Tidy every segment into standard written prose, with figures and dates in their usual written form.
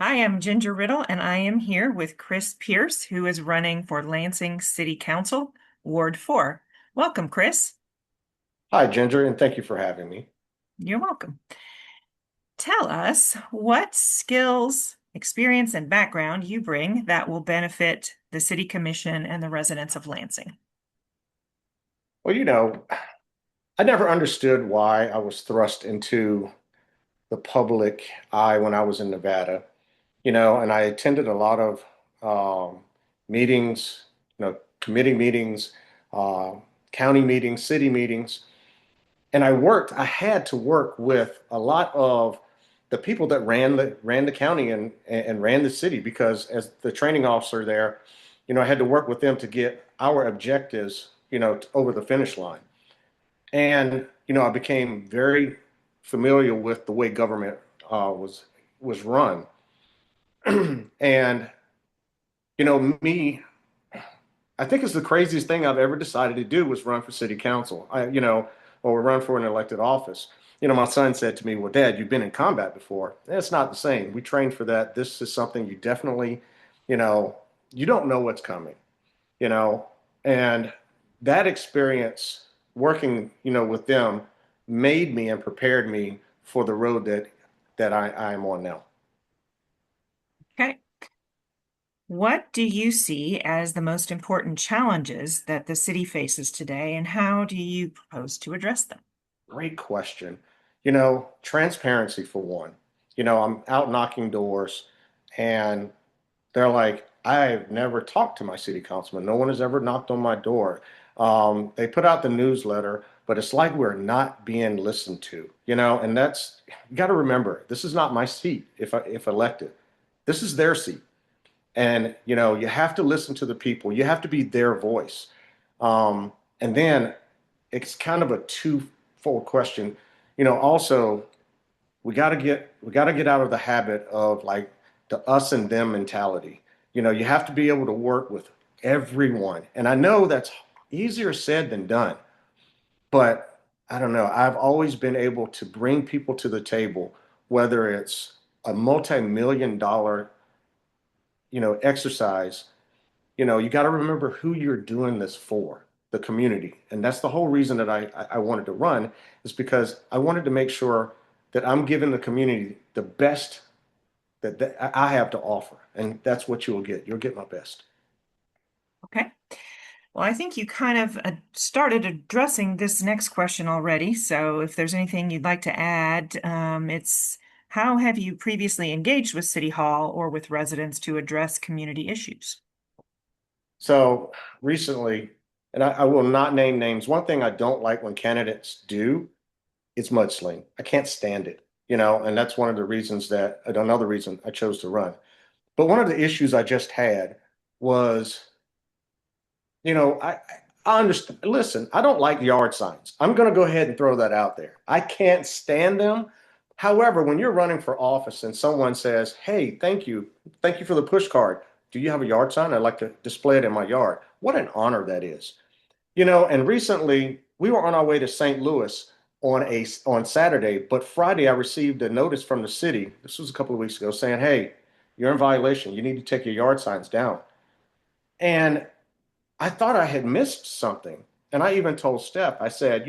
Hi, I'm Ginger Riddle, and I am here with Chris Pierce, who is running for Lansing City Council, Ward 4. Welcome, Chris. Hi, Ginger, and thank you for having me. You're welcome. Tell us what skills, experience, and background you bring that will benefit the City Commission and the residents of Lansing. Well, I never understood why I was thrust into the public eye when I was in Nevada, and I attended a lot of meetings, committee meetings, uh, county meetings, city meetings, and I had to work with a lot of the people that ran the county and ran the city because as the training officer there, I had to work with them to get our objectives, over the finish line. And I became very familiar with the way government was run. And me, I think it's the craziest thing I've ever decided to do was run for city council. Or run for an elected office. My son said to me, "Well, Dad, you've been in combat before." It's not the same. We trained for that. This is something you definitely, you know, you don't know what's coming. you know, and that experience working, with them made me and prepared me for the road that I am on now. Okay. What do you see as the most important challenges that the city faces today, and how do you propose to address them? Great question. Transparency for one. I'm out knocking doors and they're like, I've never talked to my city councilman. No one has ever knocked on my door. They put out the newsletter, but it's like we're not being listened to, and you got to remember, this is not my seat if elected. This is their seat. And, you have to listen to the people. You have to be their voice. And then it's kind of a twofold question. Also, we got to get out of the habit of like the us and them mentality. You have to be able to work with everyone. And I know that's easier said than done, but I don't know. I've always been able to bring people to the table, whether it's a multi-million dollar, exercise. You got to remember who you're doing this for, the community. And that's the whole reason that I wanted to run is because I wanted to make sure that I'm giving the community the best that I have to offer. And that's what you'll get. You'll get my best. Okay. Well, I think you kind of started addressing this next question already. So if there's anything you'd like to add, it's how have you previously engaged with City Hall or with residents to address community issues? So recently, and I will not name names, one thing I don't like when candidates do is mudsling. I can't stand it, and that's one of the reasons another reason I chose to run. But one of the issues I just had was, I understand. Listen, I don't like yard signs. I'm going to go ahead and throw that out there. I can't stand them. However, when you're running for office and someone says, "Hey, thank you for the push card. Do you have a yard sign? I'd like to display it in my yard." What an honor that is. And recently we were on our way to St. Louis on Saturday, but Friday I received a notice from the city. This was a couple of weeks ago saying, "Hey, you're in violation. You need to take your yard signs down." And I thought I had missed something. And I even told Steph, I said,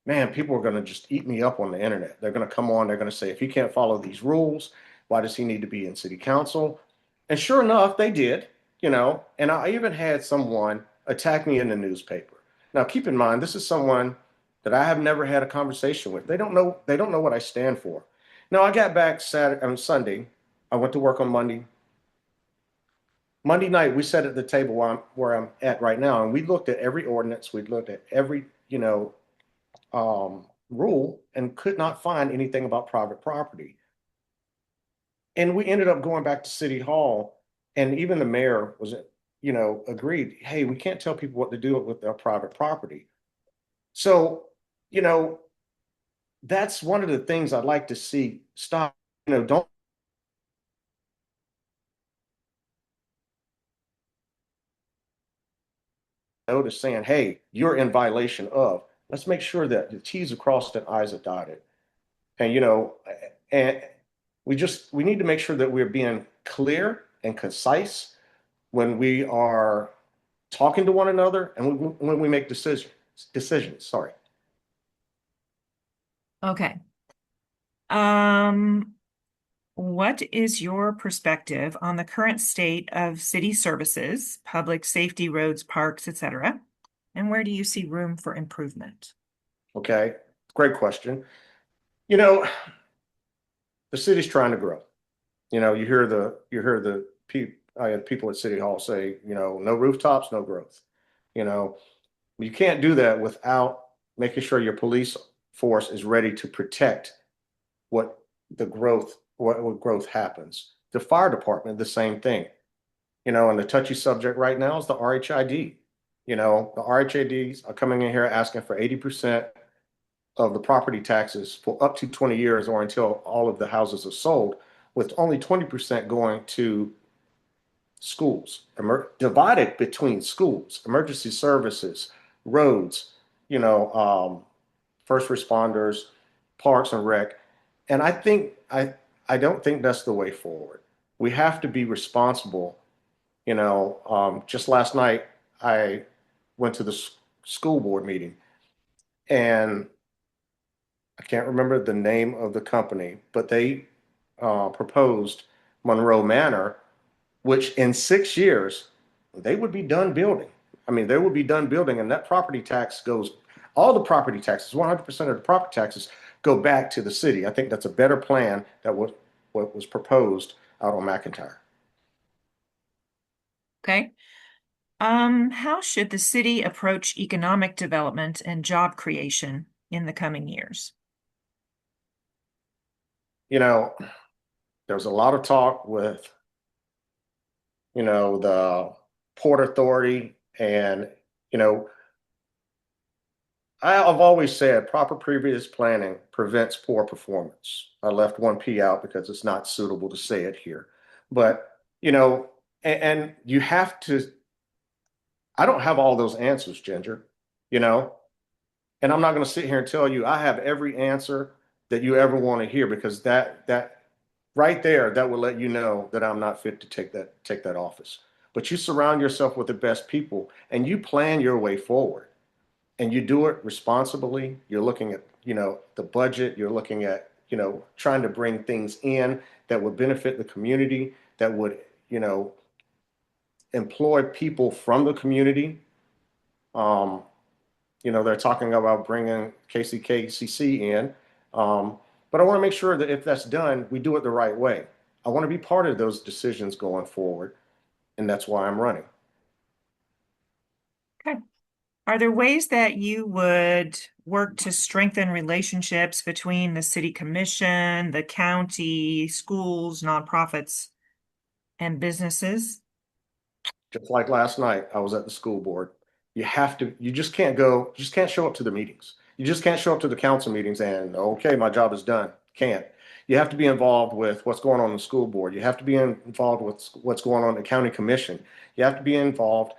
man, people are going to just eat me up on the internet. They're going to come on, they're going to say, if he can't follow these rules, why does he need to be in city council? And sure enough, they did, and I even had someone attack me in the newspaper. Now, keep in mind, this is someone that I have never had a conversation with. They don't know what I stand for. Now, I got back Sunday. I went to work on Monday. Monday night, we sat at the table where I'm at right now, and we looked at every ordinance. We looked at every, rule and could not find anything about private property. And we ended up going back to City Hall, and even the mayor was, agreed. Hey, we can't tell people what to do with their private property. So, you know, that's one of the things I'd like to see stop. Don't notice saying, "Hey, you're in violation of." Let's make sure that the T's are crossed and I's are dotted. And and we need to make sure that we're being clear and concise when we are talking to one another and when we make decisions. Sorry. Okay. Um, what is your perspective on the current state of city services, public safety, roads, parks, etc.? And where do you see room for improvement? Okay. Great question. You know, the city's trying to grow. You hear the people at City Hall say, no rooftops, no growth. You know, you can't do that without making sure your police force is ready to protect what what growth happens. The fire department, the same thing. And the touchy subject right now is the RHID. The RHIDs are coming in here asking for 80% of the property taxes for up to 20 years or until all of the houses are sold, with only 20% going to schools, divided between schools, emergency services, roads, you know, um, first responders, parks and rec. And I don't think that's the way forward. We have to be responsible. Just last night I went to the school board meeting, and I can't remember the name of the company, but they proposed Monroe Manor, which in 6 years they would be done building. I mean, they would be done building, and that property tax goes, all the property taxes, 100% of the property taxes go back to the city. I think that's a better plan that what was proposed out on McIntyre. Okay. How should the city approach economic development and job creation in the coming years? You know, there's a lot of talk with, the Port Authority, and, you know, I've always said proper previous planning prevents poor performance. I left one P out because it's not suitable to say it here. But, and you have to, I don't have all those answers, Ginger, you know, and I'm not going to sit here and tell you I have every answer that you ever want to hear, because that right there, that will let you know that I'm not fit to take that office. But you surround yourself with the best people and you plan your way forward, and you do it responsibly. You're looking at, the budget, you're looking at, trying to bring things in that would benefit the community, that would, employ people from the community. Um, they're talking about bringing KCKCC in. But I want to make sure that if that's done, we do it the right way. I want to be part of those decisions going forward, and that's why I'm running. Okay. Are there ways that you would work to strengthen relationships between the city commission, the county, schools, nonprofits, and businesses? Just like last night, I was at the school board. You just can't go, you just can't show up to the meetings. You just can't show up to the council meetings and, okay, my job is done. Can't. You have to be involved with what's going on in the school board. You have to be involved with what's going on in the county commission. You have to be involved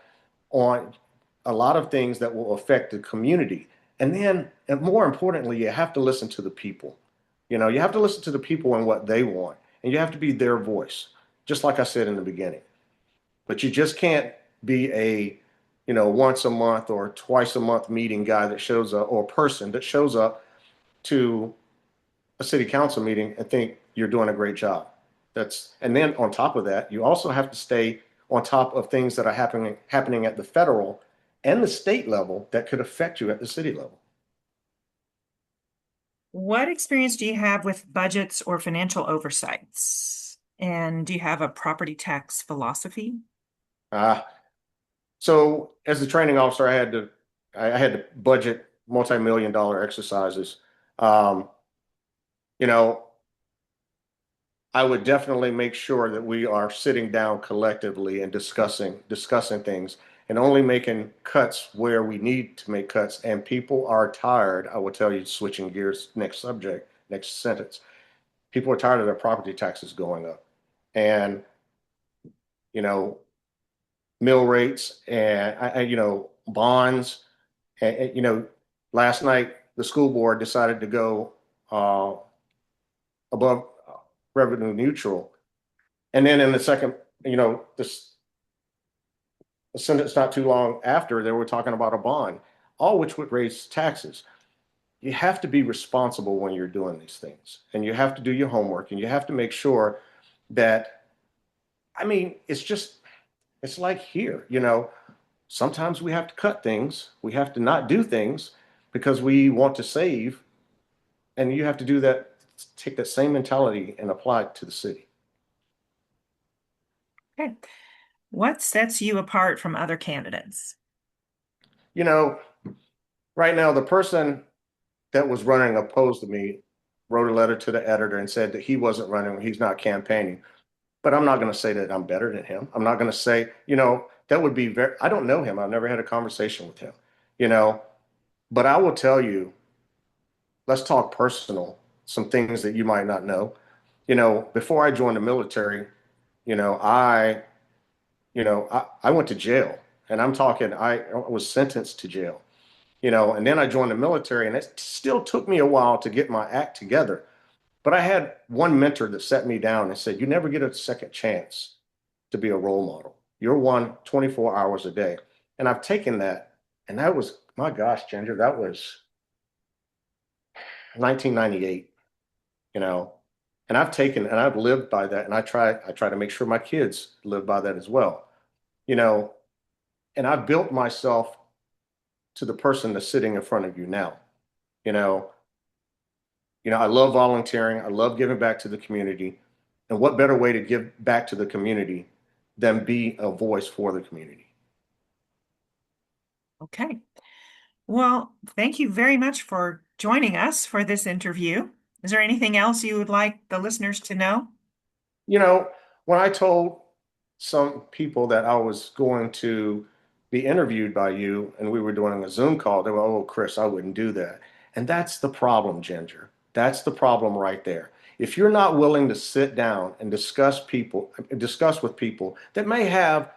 on a lot of things that will affect the community. And then, and more importantly, you have to listen to the people. You have to listen to the people and what they want, and you have to be their voice, just like I said in the beginning. But you just can't be a, once a month or twice a month meeting guy that shows up, or person that shows up to a city council meeting and think you're doing a great job. And then on top of that, you also have to stay on top of things that are happening at the federal and the state level that could affect you at the city level. What experience do you have with budgets or financial oversights? And do you have a property tax philosophy? Uh, so as a training officer, I had to budget multi-million dollar exercises. Um, you know, I would definitely make sure that we are sitting down collectively and discussing things, and only making cuts where we need to make cuts. And people are tired. I will tell you, switching gears, next subject, next sentence. People are tired of their property taxes going up, and you know, mill rates, and bonds. And last night the school board decided to go above. revenue neutral. And then in the second, this a sentence not too long after, they were talking about a bond, all which would raise taxes. You have to be responsible when you're doing these things, and you have to do your homework, and you have to make sure that, I mean, it's like here, sometimes we have to cut things, we have to not do things because we want to save, and you have to do that, take that same mentality and apply it to the city. Okay. What sets you apart from other candidates? You know, right now, the person that was running opposed to me wrote a letter to the editor and said that he wasn't running, he's not campaigning. But I'm not going to say that I'm better than him. I'm not going to say, that would be very, I don't know him. I've never had a conversation with him, you know, but I will tell you, let's talk personal, some things that you might not know. Before I joined the military, you know, I, I went to jail, and I'm talking, I was sentenced to jail, and then I joined the military, and it still took me a while to get my act together. But I had one mentor that set me down and said, you never get a second chance to be a role model. You're one 24 hours a day. And I've taken that, and that was, my gosh, Ginger, that was 1998, you know. And I've taken and I've lived by that, and I try to make sure my kids live by that as well. You know, and I've built myself to the person that's sitting in front of you now. You know, I love volunteering. I love giving back to the community. And what better way to give back to the community than be a voice for the community? Okay. Well, thank you very much for joining us for this interview. Is there anything else you would like the listeners to know? You know, when I told some people that I was going to be interviewed by you and we were doing a Zoom call, they were, oh, Chris, I wouldn't do that. And that's the problem, Ginger. That's the problem right there. If you're not willing to sit down and discuss with people that may have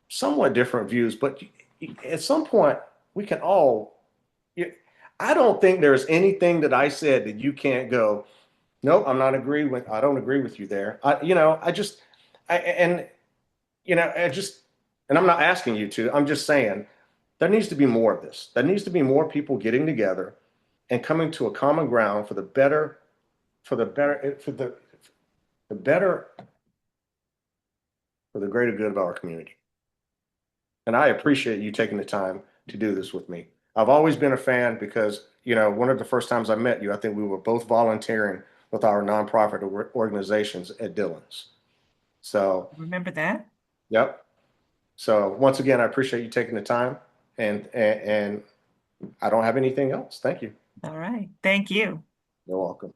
somewhat different views, but at some point we can all, I don't think there's anything that I said that you can't go, nope, I don't agree with you there. And I just, and I'm not asking you to, I'm just saying there needs to be more of this. There needs to be more people getting together and coming to a common ground the better, for the greater good of our community. And I appreciate you taking the time to do this with me. I've always been a fan because, one of the first times I met you, I think we were both volunteering with our nonprofit organizations at Dillon's. So, Remember that? yep. So once again, I appreciate you taking the time, and I don't have anything else. Thank you. All right. Thank you. You're welcome.